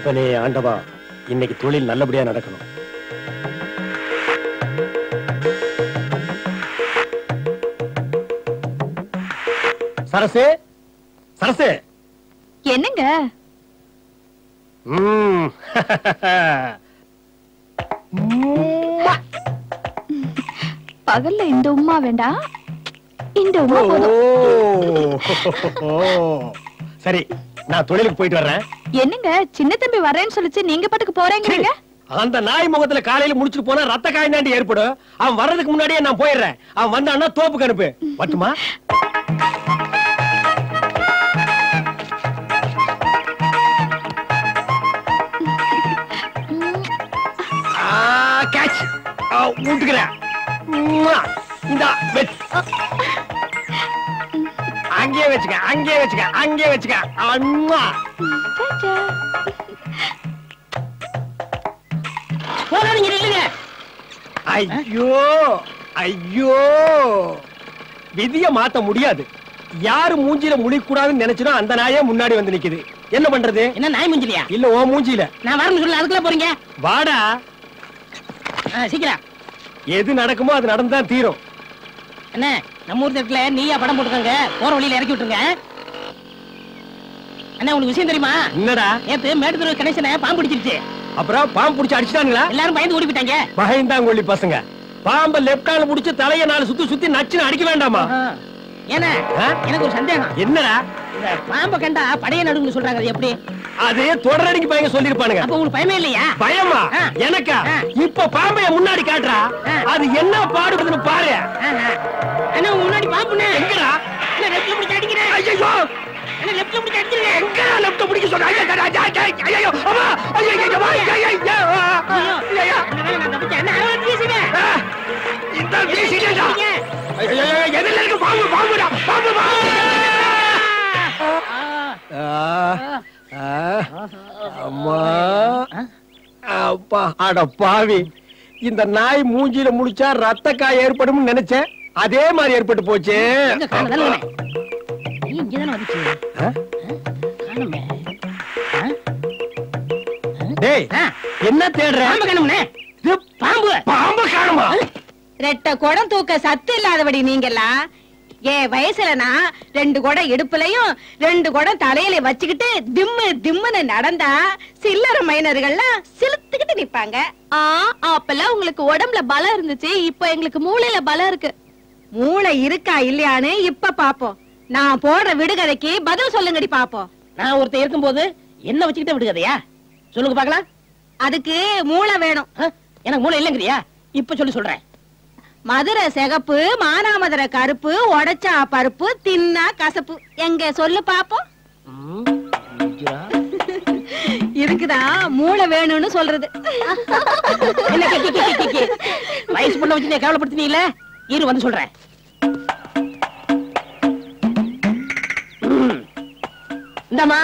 அப்பனே ஆண்டவா, இன்னைக்கு தொழில் நல்லபடியா நடக்கணும். சரசு, சரசு. என்னங்க? பகல்ல இந்த உம்மா வேண்டாம், இந்த உம்மா போதும். சரி, நான் தொழிலுக்கு போயிட்டு வர்றேன். என்னங்க, சின்ன தம்பி வரேன்னு சொல்லிச்சு, நீங்க பாட்டுக்கு போறேங்கிறீங்க? அந்த நாய் முகத்துல காலையில முடிச்சுட்டு போனா ரத்த காய்ந்தாண்டி ஏற்படும். அவன் வர்றதுக்கு முன்னாடியே நான் போயிடுறேன். அவன் வந்தான்னா தோப்புக்கு அனுப்பு. பட்டுமா? கேட்ச் ஊட்டுக்கிறேன். அங்கேயே வச்சுக்க, அங்கேயே வச்சுக்க, அங்கேயே வச்சுக்க. ஐயோ ஐயோ, விதிய மாத்த முடியாது. யாரு மூஞ்சில முழிக்கூடாதுன்னு நினைச்சனோ அந்த நாயே முன்னாடி வந்து நிக்குது. என்ன பண்றது? என்ன நாய் மூஞ்சிலியா? இல்ல ஓ மூஞ்சில. நான் வரணும் சொல்ல, அதுக்குள்ள போறீங்க. வாடா சீக்கிரம். எது நடக்குமோ அது நடந்துதான் தீரும். என்ன நம்ம ஊர் தேட்டர்ல நீயா படம் போட்டுக்கங்க, போற வழியில இறக்கி விட்டுருங்க. அண்ணா உங்களுக்கு விஷயம் தெரியுமா? என்னடா? நேத்து மேட்டுத்தெரு கணேசனை பாம்பு பிடிச்சிருச்சு. அப்புறம் பாம்பு பிடிச்சு அடிச்சுட்டாங்களா? எல்லாரும் பயந்து ஓடி போயிட்டாங்க. பயந்தாங்கொள்ளி பசங்க. பாம்பை லெப்டால புடிச்சு தலைய 4 சுத்தி சுத்தி நச்சுன்னு அடிக்க வேண்டாமா? ஏன்னா எனக்கு ஒரு சந்தேகம். என்னடா? இந்த பாம்பை கண்டா படைய நடுங்குன்னு சொல்றாங்க, அது எப்படி? அது தொடரடிக்கு பயங்க சொல்லிருப்பானுங்க. அப்ப உங்களுக்கு பயமே இல்லையா? பயமா? எனக்கா? இப்ப பாம்பைய முன்னாடி காட்டுறா, அது என்ன பாடுபடுதுன்னு பாரு. என்ன முன்னாடி பாம்புனே? எங்கடா? இல்ல லெஃப்ட்ல பிடிச்சு அடிக்கிறேன். ஐயோ, என்ன லெஃப்ட்ல பிடிச்சு அடிக்கிறீங்க? எங்கடா லெஃப்ட்ல பிடிக்க சொல்ற? ஐயோ ஐயோ அம்மா, ஐயோ ஐயோ ஐயோ, நான் தப்பிச்சேன். என்ன அவன் வீசுங்க. இந்த வீசிடா. ஐயோ எதில இருக்கு பாம்பு? பாம்புடா, பாம்பு பாம்பு. அம்மா அப்பா, அட பாவி. இந்த நாய் மூஞ்சில முடிச்சா ரத்த காய் ஏற்படும் நினைச்சேன், அதே மாதிரி ஏற்பட்டு போச்சு. என்ன தேடுற? பாம்பு பாம்பு காணுமா? ரெட்ட குடம் தூக்க சத்து இல்லாதபடி நீங்களா? என் வயசுலனா 2 குடம் இடுப்புலையும் 2 குடம் தலையில வச்சுக்கிட்டு திம்மு திம்முன்னு நடந்தா சில்லற மைனர்கள்லாம் சிலுத்துக்கிட்டு நிப்பாங்க. அப்பெல்லாம் உங்களுக்கு உடம்புல பலம் இருந்துச்சு, இப்ப எங்களுக்கு மூளையில பலம் இருக்கு. மூளை இருக்கா இல்லையான்னு இப்ப பாப்போம். நான் போடுற விடுகதைக்கு பதில் சொல்லுங்கடி பாப்போம். நான் ஒருத்தர் இருக்கும்போது என்ன வச்சுக்கிட்ட விடுகதையா? சொல்லுங்க பாக்கலாம். அதுக்கு மூளை வேணும். எனக்கு மூளை இல்லைங்கிறியா? இப்ப சொல்லி சொல்றேன். மதுரை சிகப்பு, மானாமதுரை கருப்பு, உடைச்சா பருப்பு, தின்னா கசப்பு. எங்க சொல்லு பாப்போம். இதுக்குதான் மூளை வேணும்னு சொல்றது. வயசு பொண்ண வச்சு கேவலப்படுத்தினீங்களே, இரு வந்து சொல்றேன். இந்தமா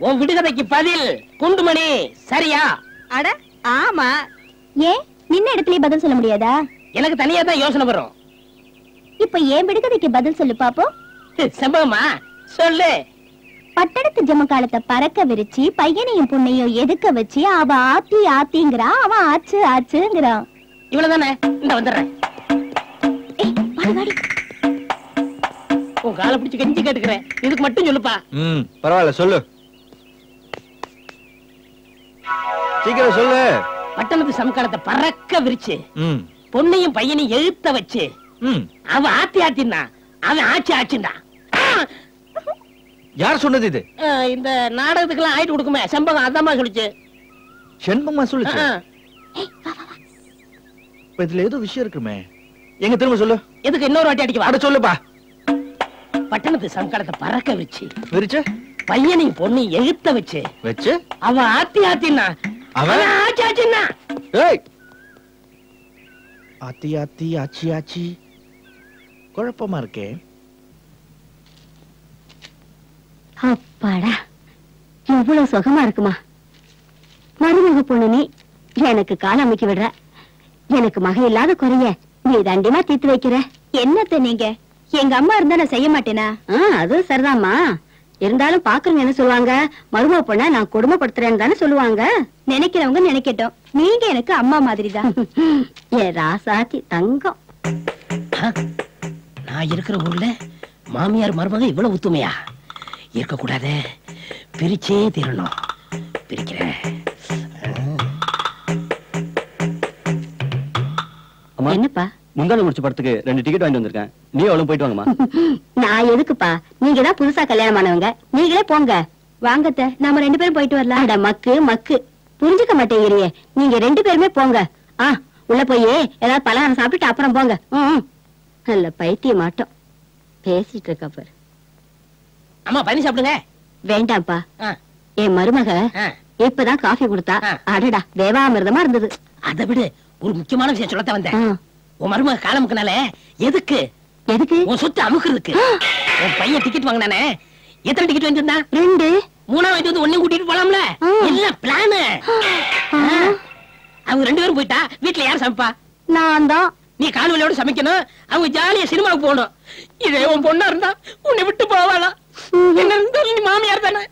உன் விடுகதைக்கு பதில் குண்டுமணி. சரியா? அட ஆமா. ஏன் நின்ன இடத்துலயே பதில் சொல்ல முடியாதா? எனக்கு தனியா தான் யோசனை வரும். இப்ப ஏன் விடுகதைக்கு பதில் சொல்லு பாப்போம். செம்பகமா சொல்லு. பட்டடத்து ஜமக்காலத்தை பறக்க விரிச்சு பையனையும் பொண்ணையும் எதுக்க வச்சு அவ ஆத்தி ஆத்திங்கிறா, அவன் ஆச்சு ஆச்சுங்கிறான். இவ்வளவுதானே? இந்த வந்துடுறேன். உன் காலை பிடிச்சு கெஞ்சி கேட்டுக்கிறேன், இதுக்கு மட்டும் சொல்லுப்பா. பரவாயில்ல சொல்லு, சீக்கிரம் சொல்லு. பட்டணத்து சமக்காலத்தை பறக்க விரிச்சு பொண்ணையும் பையனையும் எழுத்த வச்சு அவ ஆத்தி ஆத்தின்னா, அவன் ஆச்சு ஆச்சுன்னா. யார் சொன்னது இது? இந்த நாடகத்துக்கெல்லாம் ஆயிட்டு கொடுக்குமே செம்பகம், அதாம்மா சொல்லிச்சு. செண்பகமா சொல்லுச்சு? இதுல ஏதோ விஷயம் இருக்குமே. எங்க திரும்ப சொல்லு. எதுக்கு இன்னொரு வாட்டி அடிக்க? அட சொல்லுப்பா. பட்டணத்து சமக்காலத்தை பறக்க விரிச்சு விரிச்சு பையனையும் பொண்ணையும் எழுத்த வச்சு வச்சு அவ ஆத்தி ஆத்தின்னா, அவன் ஆச்சு ஆச்சுன்னா. ஏய், ஆத்தி ஆத்தி ஆச்சி ஆச்சி, குழப்பமா இருக்கே. அப்பாடா, எவ்வளவு சுகமா இருக்குமா. மருமக பொண்ணு நீ எனக்கு கால அமைக்க விடுற. எனக்கு மக இல்லாத குறைய நீ தண்டிமா தீர்த்து வைக்கிற. என்னத்த நீங்க எங்க அம்மா இருந்தா நான் செய்ய மாட்டேனா? அது சரிதாம்மா. இருந்தாலும் பாக்குறவங்க என்ன சொல்லுவாங்க, மருமக பொண்ண நான் கொடுமைப்படுத்துறேன்னு தானே சொல்லுவாங்க. நினைக்கிறவங்க நினைக்கட்டும், நீங்க எனக்கு அம்மா மாதிரிதான். ஏ ராசாத்தி தங்கம். நான் இருக்கிற ஊர்ல மாமியார் மருமக இவ்வளவு ஒத்துமையா இருக்க கூடாது, பிரிச்சே தீரணும். பிரிக்கிறேன். என்னப்பா? முந்தான முடிச்ச படத்துக்கு 2 டிக்கெட் வாங்கி வந்திருக்கேன். நீ அவளும் போயிட்டு வாங்கம்மா. நான் எதுக்குப்பா? நீங்க தான் புதுசா கல்யாணம் ஆனவங்க, நீங்களே போங்க. வாங்கத்த, நாம 2 பேரும் போயிட்டு வரலாம். அட மக்கு மக்கு, புரிஞ்சுக்க மாட்டேங்கிறியே. நீங்க 2 பேருமே போங்க. உள்ள போய் ஏதாவது பலகாரம் சாப்பிட்டு அப்புறம் போங்க. நல்ல பைத்திய மாட்டோம் பேசிட்டு இருக்க பாரு. அம்மா பண்ணி சாப்பிடுங்க. வேண்டாம்ப்பா, என் மருமக இப்பதான் காஃபி கொடுத்தா. அடடா தேவாமிர்தமா இருந்தது. அதை விடு, ஒரு முக்கியமான விஷயம் சொல்லத்தான் வந்தேன். உன் மருமக காலமுக்குனால எதுக்கு எதுக்கு? உன் சொத்து அமுக்குறதுக்கு. உன் பையன் டிக்கெட் வாங்கினானே, எத்தனை டிக்கெட் வாங்கிட்டு வந்தா? 2. 3 வாங்கிட்டு வந்து ஒன்னையும் கூட்டிட்டு போலாம்ல. இல்ல பிளான். அவங்க 2 பேரும் போயிட்டா வீட்டுல யார் சமைப்பா? நான் தான். நீ கால்வலியோட சமைக்கணும், அவங்க ஜாலியா சினிமாவுக்கு போகணும். இதே உன் பொண்ணா இருந்தா உன்னை விட்டு போவாளா? என்ன இருந்தாலும் நீ மாமியார் தானே.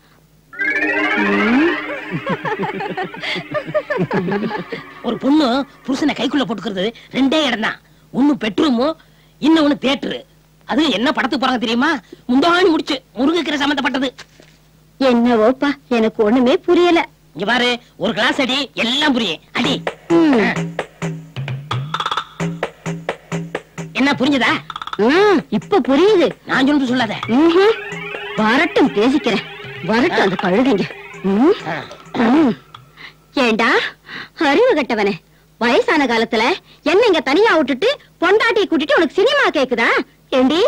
ஒரு பொண்ணு புருஷனை கைக்குள்ள போட்டுக்கிறது 2 இடம் தான். ஒண்ணு பெட்ரூமு, இன்னொன்னு தியேட்டரு. அது என்ன படத்துக்கு போறாங்க தெரியுமா? முந்தாணி முடிச்சு முருகக்கீரை சம்பந்தப்பட்டது. என்னவோப்பா, எனக்கு ஒண்ணுமே புரியல. இங்க பாரு, ஒரு கிளாஸ் அடி, எல்லாம் புரியும். அடி. என்ன புரிஞ்சதா? இப்ப புரியுது. நான் சொல்லிட்டு சொல்லாத. வரட்டும், பேசிக்கிறேன். வரட்டும் அந்த கழுதைங்க. ஏண்டா அறிவு கட்டவனே, வயசான காலத்துல என்ன இங்க தனியா விட்டுட்டு பொண்டாட்டியை கூட்டிட்டு உனக்கு சினிமா கேக்குதா? ஏண்டி,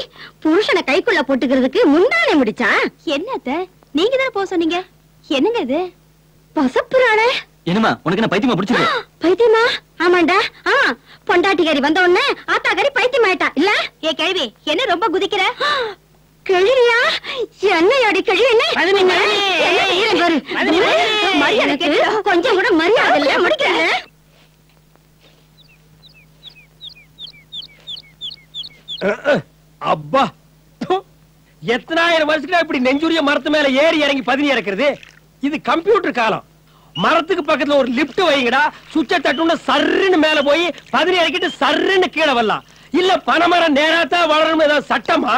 புருஷனை கைக்குள்ள போட்டுக்கிறதுக்கு முந்தானே முடிச்சா? என்னத்த, நீங்க தானே போக சொன்னீங்க. என்னங்க இது? பசப்புறானே. என்னமா உனக்கு என்ன பைத்தியமா பிடிச்சிருக்கு? பைத்தியமா? ஆமாண்டா. பொண்டாட்டிக்காரி வந்த உடனே ஆத்தாக்காரி பைத்தியம் ஆயிட்டா இல்ல? ஏ கேள்வி, என்ன ரொம்ப குதிக்கிற? கிழியா? என்னையோட கிழி? கொஞ்சம் கூட மரியாதை இல்ல. முடிக்கிறேன். அப்பா, எத்தனாயிரம் வருஷத்துக்கு இப்படி நெஞ்சுரிய மரத்து மேல ஏறி இறங்கி பதினி இறக்குறது? இது கம்ப்யூட்டர் காலம். மரத்துக்கு பக்கத்துல ஒரு லிப்ட் வைங்கடா, சுவிட்ச தட்டுன்னு சர்ன்னு மேல போய் பதினி இறக்கிட்டு சர்ன்னு கீழே வரலாம். இல்ல பனைமரம் நேராத்தான் வளரணும் ஏதாவது சட்டமா?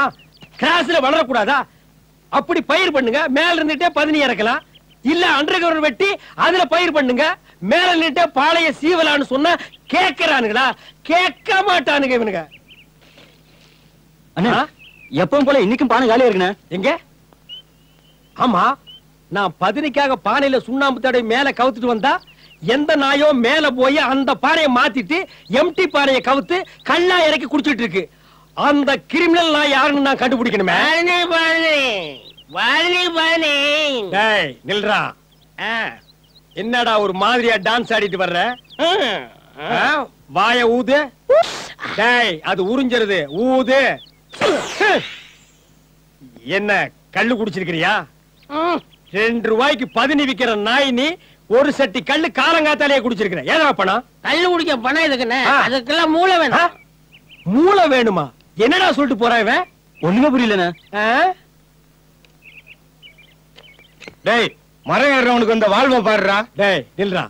கிராஸ்ல வளரக்கூடாதா? அப்படி பயிர் பண்ணுங்க, மேல இருந்துட்டே பதினி இறக்கலாம். இல்ல அண்டர் கிரவுண்ட் வெட்டி அதுல பயிர் பண்ணுங்க, மேல நின்னுட்டே பாளைய சீவலான்னு சொன்னா கேட்கறானுங்களா? கேட்க மாட்டானுங்க இவனுங்க. அண்ணா, எப்பவும் போல இன்னைக்கும் பானை காலியா இருக்குண்ணே. எங்க? ஆமா, நான் பதினிக்காக பானையில சுண்ணாம்பு தடவை மேல கவுத்துட்டு வந்தா எந்த நாயோ மேல போய் அந்த பானையை மாத்திட்டு எம்டி பானையை கவுத்து கல்லா இறக்கி குடிச்சிட்டு இருக்கு. அந்த கிரிமினல் நான் யாருன்னு நான் கண்டுபிடிக்கணுமே. டேய் நில்றா. என்னடா ஒரு மாதிரியா டான்ஸ் ஆடிட்டு வர்ற? வாய ஊது. டேய் அது உறிஞ்சறது, ஊது. என்ன கல்லு குடிச்சிருக்கிறியா? 2 ரூபாய்க்கு பதினி விக்கிற நாய் நீ ஒரு சட்டி கல்லு காலங்காத்தாலேயே குடிச்சிருக்கிற. ஏதா பணம்? கல்லு குடிக்க பணம் எதுக்குன்னு? அதுக்கெல்லாம் மூளை வேணும். மூளை வேணுமா? என்னடா சொல்லிட்டு போறா இவன்? ஒண்ணுமே புரியலண்ணே. டேய் மரம் ஏறவனுக்கு இந்த வாழ்வை பாடுறா. டேய் நில்றா.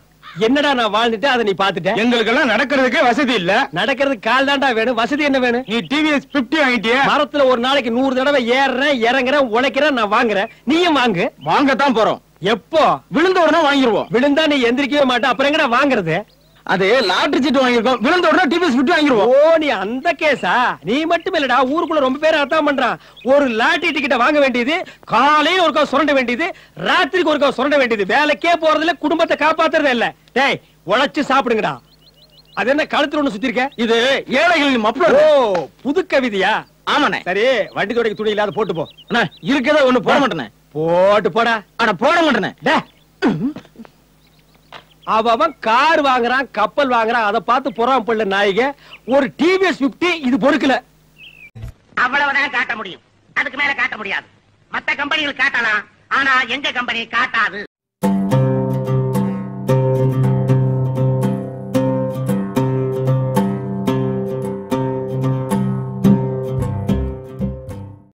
என்னடா நான் வாழ்ந்துட்டு அதை நீ பாத்துட்ட? எங்களுக்கு எல்லாம் நடக்கிறதுக்கே வசதி இல்ல. நடக்கிறதுக்கு கால் தாண்டா வேணும், வசதி என்ன வேணும்? நீ டிவிஎஸ் 50 வாங்கிட்டிய. மரத்துல ஒரு நாளைக்கு 100 தடவை ஏறுறேன், இறங்குறேன், உழைக்கிறேன், நான் வாங்குறேன். நீயும் வாங்கு. வாங்கத்தான் போறோம். எப்போ? விழுந்த உடனே வாங்கிடுவோம். விழுந்தா நீ எந்திரிக்கவே மாட்டே, அப்புறம் எங்கடா வாங்குறது? அது லாட்டரி சீட்டு வாங்கிருக்கோம், விழுந்த உடனே டிவிஎஸ் 50 வாங்கிடுவோம். ஓ நீ அந்த கேஸா? நீ மட்டும் இல்லடா, ஊருக்குள்ள ரொம்ப பேர் அதான் பண்றான். ஒரு லாட்டரி டிக்கெட்டை வாங்க வேண்டியது, காலையில ஒருக்கா சுரண்ட வேண்டியது, ராத்திரிக்கு ஒருக்கா சுரண்ட வேண்டியது. வேலைக்கே போறதுல குடும்பத்தை காப்பாத்துறதே இல்ல. டேய் உழைச்சு சாப்பிடுங்கடா. அது என்ன கழுத்துல ஒண்ணு சுத்தி இருக்க? இது ஏழைகளின் மப்ளர். ஓ புது கவிதையா? ஆமாண்ணே. சரி வண்டி துடைக்க துணி இல்லாத போட்டு போ. அண்ணா இருக்கதா ஒண்ணு போட மாட்டேனே. போட்டு போடா. அட போட மாட்டேனே. அவன் கார் வாங்குறான், கப்பல் வாங்குறான், அதை பார்த்து புறாம பள்ள நாய்க. ஒரு டிவிஎஸ் 50 இது பொறுக்கல. அவ்வளவுதான் காட்ட முடியும், அதுக்கு மேல காட்ட முடியாது. மத்த கம்பெனிகள் காட்டலாம், ஆனா எங்க கம்பெனி காட்டாது.